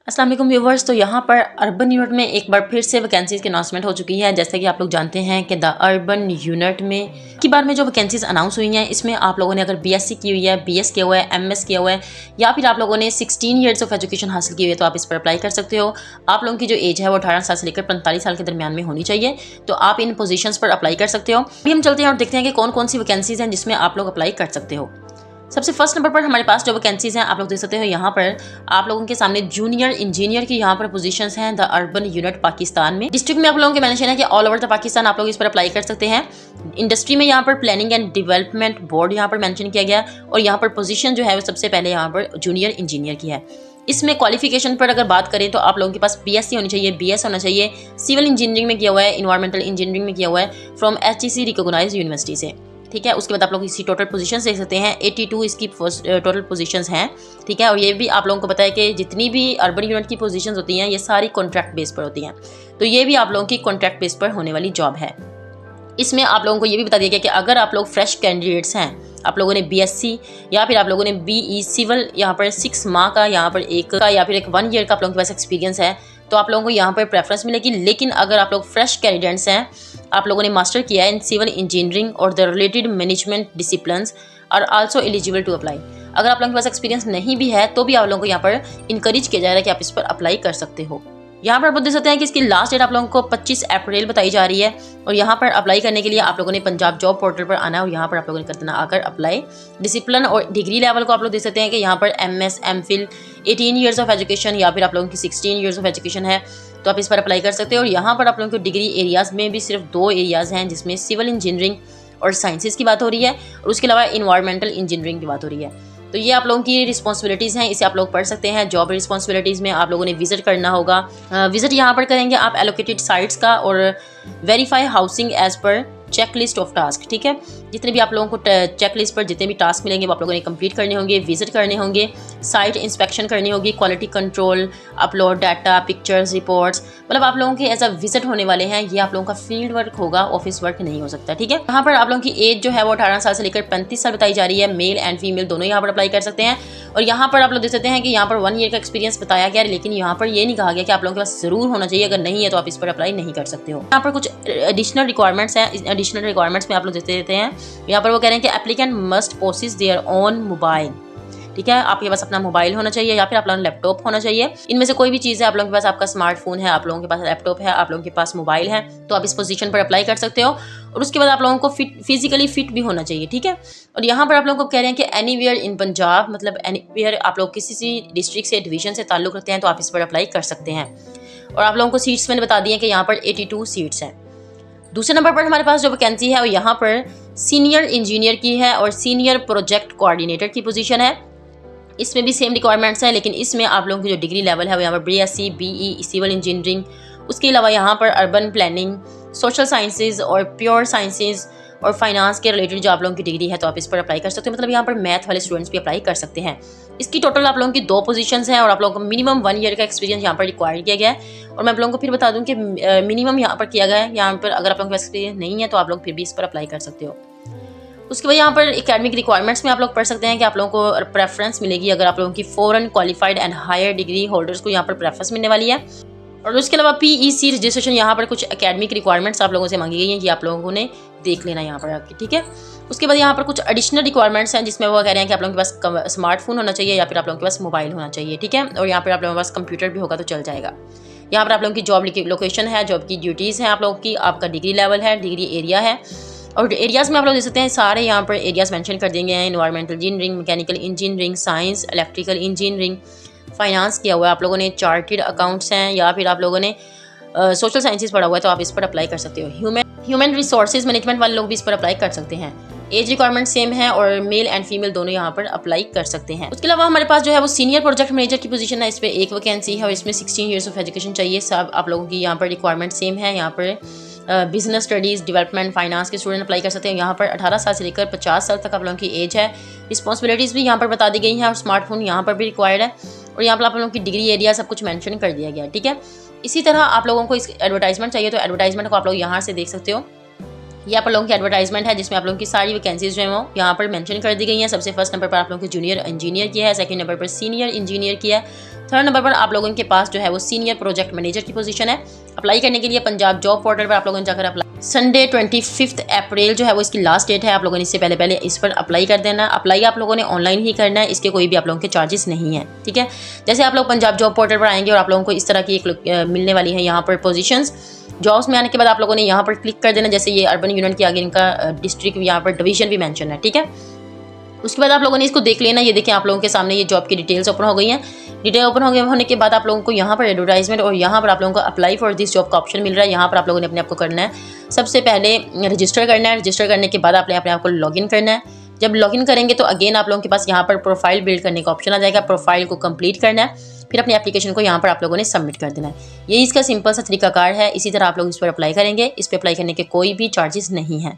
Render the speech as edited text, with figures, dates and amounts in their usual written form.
अस्सलाम वालेकुम व्यूवर्स। तो यहाँ पर अर्बन यूनिट में एक बार फिर से वैकेंसीज़ की अनाउंसमेंट हो चुकी है। जैसे कि आप लोग जानते हैं कि द अर्बन यूनिट में की बार में जो वैकेंसीज़ अनाउंस हुई हैं, इसमें आप लोगों ने अगर बीएससी की हुई है, बीएस किया हुआ है, एमएस किया हुआ है, या फिर आप लोगों ने 16 ईयर्स ऑफ एजुकेशन हासिल की हुई है, तो आप इस पर अप्लाई कर सकते हो। आप लोगों की जो एज है वो 18 साल से लेकर 45 साल के दरमियान में होनी चाहिए, तो आप इन पोजीशंस पर अप्लाई कर सकते हो। अभी हम चलते हैं और देखते हैं कि कौन कौन सी वैकेंसीज़ हैं जिसमें आप लोग अप्लाई कर सकते हो। सबसे फर्स्ट नंबर पर हमारे पास जो वैकेंसीज हैं आप लोग देख सकते हो। यहाँ पर आप लोगों के सामने जूनियर इंजीनियर की यहाँ पर पोजीशंस हैं द अर्बन यूनिट पाकिस्तान में। डिस्ट्रिक्ट में आप लोगों के मेंशन है कि ऑल ओवर द पाकिस्तान आप लोग इस पर अप्लाई कर सकते हैं। इंडस्ट्री में यहाँ पर प्लानिंग एंड डेवलपमेंट बोर्ड यहाँ पर मेंशन किया गया, और यहाँ पर पोजीशन जो है वो सबसे पहले यहाँ पर जूनियर इंजीनियर की है। इसमें क्वालिफिकेशन पर अगर बात करें तो आप लोगों के पास बीएससी होनी चाहिए, बीएस होना चाहिए, सिविल इंजीनियरिंग में किया हुआ है, इन्वायरमेंटल इंजीनियरिंग में किया हुआ है फ्रॉम एचईसी रिकॉग्नाइज्ड यूनिवर्सिटी से। ठीक है, उसके बाद आप लोग इसकी टोटल पोजीशंस देख सकते हैं। 82 इसकी टोटल पोजीशंस हैं। ठीक है, और ये भी आप लोगों को पता है कि जितनी भी अर्बन यूनिट की पोजीशंस होती हैं ये सारी कॉन्ट्रैक्ट बेस पर होती हैं, तो ये भी आप लोगों की कॉन्ट्रैक्ट बेस पर होने वाली जॉब है। इसमें आप लोगों को ये भी बता दिया गया कि अगर आप लोग फ्रेश कैंडिडेट्स हैं, आप लोगों ने बीएससी या फिर आप लोगों ने बीई सिविल यहाँ पर 6 माह का, यहाँ पर एक का या फिर एक 1 ईयर का आप लोगों के पास एक्सपीरियंस है, तो आप लोगों को यहाँ पर प्रेफरेंस मिलेगी। लेकिन अगर आप लोग फ्रेश कैंडिडेट्स हैं, आप लोगों ने मास्टर किया है इन सिविल इंजीनियरिंग और the related management disciplines are also eligible to apply. अगर आप लोगों के पास एक्सपीरियंस नहीं भी है तो भी आप लोगों को यहाँ पर इंकरेज किया जाएगा कि आप इस पर अप्लाई कर सकते हो। यहाँ पर आप देख सकते हैं कि इसकी लास्ट डेट आप लोगों को 25 अप्रैल बताई जा रही है, और यहाँ पर अप्लाई करने के लिए आप लोगों ने पंजाब जॉब पोर्टल पर आना है और यहाँ पर आप लोगों ने कर देना आकर अप्लाई। डिसिप्लिन और डिग्री लेवल को आप लोग देख सकते हैं कि यहाँ पर MS, MPhil, 18 years of education या फिर आप लोगों की 16 ईयर्स ऑफ एजुकेशन है, तो आप इस पर अप्लाई कर सकते हो। और यहाँ पर आप लोगों को डिग्री एरियाज़ में भी सिर्फ 2 एरियाज़ हैं, जिसमें सिविल इंजीनियरिंग और साइंसेज की बात हो रही है, और उसके अलावा इन्वायरमेंटल इंजीनियरिंग की बात हो रही है। तो ये आप लोगों की रिस्पॉन्सिबिलिटीज़ हैं, इसे आप लोग पढ़ सकते हैं। जॉब रिस्पॉन्सिबिलिटीज़ में आप लोगों ने विजिट करना होगा। विजिट यहाँ पर करेंगे आप एलोकेटेड साइट्स का, और वेरीफाई हाउसिंग एज पर चेक लिस्ट ऑफ टास्क। ठीक है, जितने भी आप लोगों को चेक लिस्ट पर जितने भी टास्क मिलेंगे वो आप लोगों ने कंप्लीट करने होंगे, विजिट करने होंगे, साइट इंस्पेक्शन करनी होगी, quality control, upload data, pictures, reports, मतलब आप लोगों के एज अ विजिट होने वाले हैं। ये आप लोगों का फील्ड वर्क होगा, ऑफिस वर्क नहीं हो सकता। ठीक है, यहाँ पर आप लोगों की एज जो है वो 18 साल से लेकर 35 साल बताई जा रही है। मेल एंड फीमेल दोनों यहाँ पर अप्लाई कर सकते हैं। और यहाँ पर आप लोग देख सकते हैं कि यहाँ पर 1 ईयर का एक्सपीरियंस बताया गया है, लेकिन यहाँ पर ये नहीं कहा गया कि आप लोगों के पास जरूर होना चाहिए, अगर नहीं है तो आप इस पर अप्लाई नहीं कर सकते हो। यहाँ पर कुछ एडिशनल रिक्वायरमेंट्स हैं। एडिशनल रिक्वायरमेंट्स में आप लोग देते हैं, यहाँ पर वो कह रहे हैं कि applicant must possess their own mobile. ठीक है, आपके पास अपना मोबाइल होना चाहिए या फिर अपना लैपटॉप होना चाहिए। इनमें से कोई भी चीज़ है, आप लोगों के पास आपका स्मार्टफोन है, आप लोगों के पास लैपटॉप है, आप लोगों के पास मोबाइल है, तो आप इस पोजीशन पर अप्लाई कर सकते हो। और उसके बाद आप लोगों को फिजिकली फिट भी होना चाहिए। ठीक है, और यहाँ पर आप लोगों को कह रहे हैं कि एनीवेयर इन पंजाब, मतलब एनीवेयर आप लोग किसी डिस्ट्रिक्ट से, डिवीजन से ताल्लुक रखते हैं, तो आप इस पर अप्लाई कर सकते हैं। और आप लोगों को सीट्स मैंने बता दी है कि यहाँ पर 82 सीट्स हैं। दूसरे नंबर पर हमारे पास जो वैकेंसी है वो यहाँ पर सीनियर इंजीनियर की है और सीनियर प्रोजेक्ट कोऑर्डिनेटर की पोजीशन है। इसमें भी सेम रिक्वायरमेंट्स हैं, लेकिन इसमें आप लोगों की जो डिग्री लेवल है वो यहाँ पर बीएससी, बीई, सिविल इंजीनियरिंग, उसके अलावा यहाँ पर अर्बन प्लानिंग, सोशल साइंसेज और प्योर साइंसेज और फाइनेंस के रिलेटेड जो आप लोगों की डिग्री है, तो आप इस पर अप्लाई कर सकते हो। मतलब यहाँ पर मैथ वाले स्टूडेंट्स भी अप्लाई कर सकते हैं। इसकी टोटल आप लोगों की 2 पोजीशंस हैं, और आप लोगों को मिनिमम 1 ईयर का एक्सपीरियंस यहाँ पर रिक्वायर किया गया है। और मैं आप लोगों को फिर बता दूं कि मिनिमम यहाँ पर किया गया है। यहाँ पर अगर आप लोगों के पास एक्सपीरियंस नहीं है तो आप लोग फिर भी इस पर अप्लाई कर सकते हो। उसके बाद यहाँ पर एकेडमिक रिक्वायरमेंट्स में आप लोग पढ़ सकते हैं कि आप लोगों को प्रेफरेंस मिलेगी अगर आप लोगों की foreign qualified and higher degree holders को यहाँ पर प्रेफरेंस मिलने वाली है। और उसके अलावा पीईसी रजिस्ट्रेशन, यहाँ पर कुछ एकेडमिक रिक्वायरमेंट्स आप लोगों से मांगी गई हैं, ये आप लोगों ने देख लेना यहाँ पर आके। ठीक है, उसके बाद यहाँ पर कुछ एडिशनल रिक्वायरमेंट्स हैं, जिसमें वो कह रहे हैं कि आप लोगों के पास स्मार्टफोन होना चाहिए या फिर आप लोगों के पास मोबाइल होना चाहिए। ठीक है, और यहाँ पर आप लोगों के पास कंप्यूटर भी होगा तो चल जाएगा। यहाँ पर आप लोगों की जॉब लोकेशन है, जॉब की ड्यूटीज़ हैं आप लोगों की, आपका डिग्री लेवल है, डिग्री एरिया है, और एरियाज़ में आप लोग देख सकते हैं सारे यहाँ पर एरियाज़ मेंशन कर दिए गए हैं। Environmental engineering, mechanical engineering, science, electrical engineering, finance किया हुआ है, आप लोगों ने चार्टेड अकाउंट्स हैं, या फिर आप लोगों ने सोशल साइंसेज पढ़ा हुआ है, तो आप इस पर अप्लाई कर सकते हो। ह्यूमन रिसोर्सेज मैनेजमेंट वाले लोग भी इस पर अप्लाई कर सकते हैं। एज रिक्वायरमेंट सेम है, और मेल एंड फीमेल दोनों यहाँ पर अप्लाई कर सकते हैं। उसके अलावा हमारे पास जो है वो सीनियर प्रोजेक्ट मैनेजर की पोजीशन है, इस पर एक वैकेंसी है और इसमें 16 ईयर्स ऑफ एजुकेशन चाहिए। सब आप लोगों की यहाँ पर रिक्वायरमेंट सेम है। यहाँ पर बिजनेस स्टडीज़, डेवलपमेंट, फाइनेंस के स्टूडेंट अप्लाई कर सकते हैं। यहाँ पर 18 साल से लेकर 50 साल तक आप लोगों की एज है। रिस्पॉन्सिबिलिटीज़ भी यहाँ पर बता दी गई हैं, और स्मार्टफोन यहाँ पर भी रिक्वायर्ड है, और यहाँ पर आप लोगों की डिग्री एरिया सब कुछ मेंशन कर दिया गया है। ठीक है, इसी तरह आप लोगों को इस एडवर्टाइजमेंट चाहिए तो एडवर्टाइजमेंट को आप लोग यहाँ से देख सकते हो। ये यहाँ पर लोगों की एडवर्टाइजमेंट है जिसमें आप लोगों की सारी वैकेंसीज जो है वो यहाँ पर मेंशन कर दी गई हैं। सबसे फर्स्ट नंबर पर आप लोगों के जूनियर इंजीनियर की है, सेकंड नंबर पर सीनियर इंजीनियर की है, थर्ड नंबर पर आप लोगों के पास जो है वो सीनियर प्रोजेक्ट मैनेजर की पोजीशन है। अप्लाई करने के लिए पंजाब जॉब पोर्टल पर आप लोगों ने जाकर अप्लाई, संडे 25 अप्रैल जो है वो इसकी लास्ट डेट है। आप लोगों ने इससे पहले इस पर अप्लाई कर देना। अप्लाई आप लोगों ने ऑनलाइन ही करना है, इसके कोई भी आप लोगों के चार्जेस नहीं है, ठीक है। जैसे आप लोग पंजाब जॉब पोर्टल पर आएंगे और आप लोगों को इस तरह की एक मिलने वाली है यहाँ पर पोजीशंस। जॉब्स में आने के बाद आप लोगों ने यहाँ पर क्लिक कर देना। जैसे ये अर्बन यूनिट के आगे इनका डिस्ट्रिक्ट यहाँ पर डिवीजन भी मेंशन है, ठीक है। उसके बाद आप लोगों ने इसको देख लेना। ये देखिए आप लोगों के सामने ये जॉब की डिटेल्स ओपन हो गई हैं। डिटेल ओपन होने के बाद आप लोगों को यहाँ पर एडवर्टाइजमेंट और यहाँ पर आप लोगों को अप्लाई फॉर दिस जॉब का ऑप्शन मिल रहा है। यहाँ पर आप लोगों ने अपने आप को करना है, सबसे पहले रजिस्टर करना है। रजिस्टर करने के बाद आपने अपने आप को लॉगिन करना है। जब लॉगिन करेंगे तो अगेन आप लोगों के पास यहाँ पर प्रोफाइल बिल्ड करने का ऑप्शन आ जाएगा। प्रोफाइल को कंप्लीट करना है, फिर अपनी एप्लीकेशन को यहाँ पर आप लोगों ने सबमिट कर देना है। ये इसका सिंपल सा तरीकाकार है। इसी तरह आप लोग इस पर अप्लाई करेंगे। इस पर अप्लाई करने के कोई भी चार्जेस नहीं है।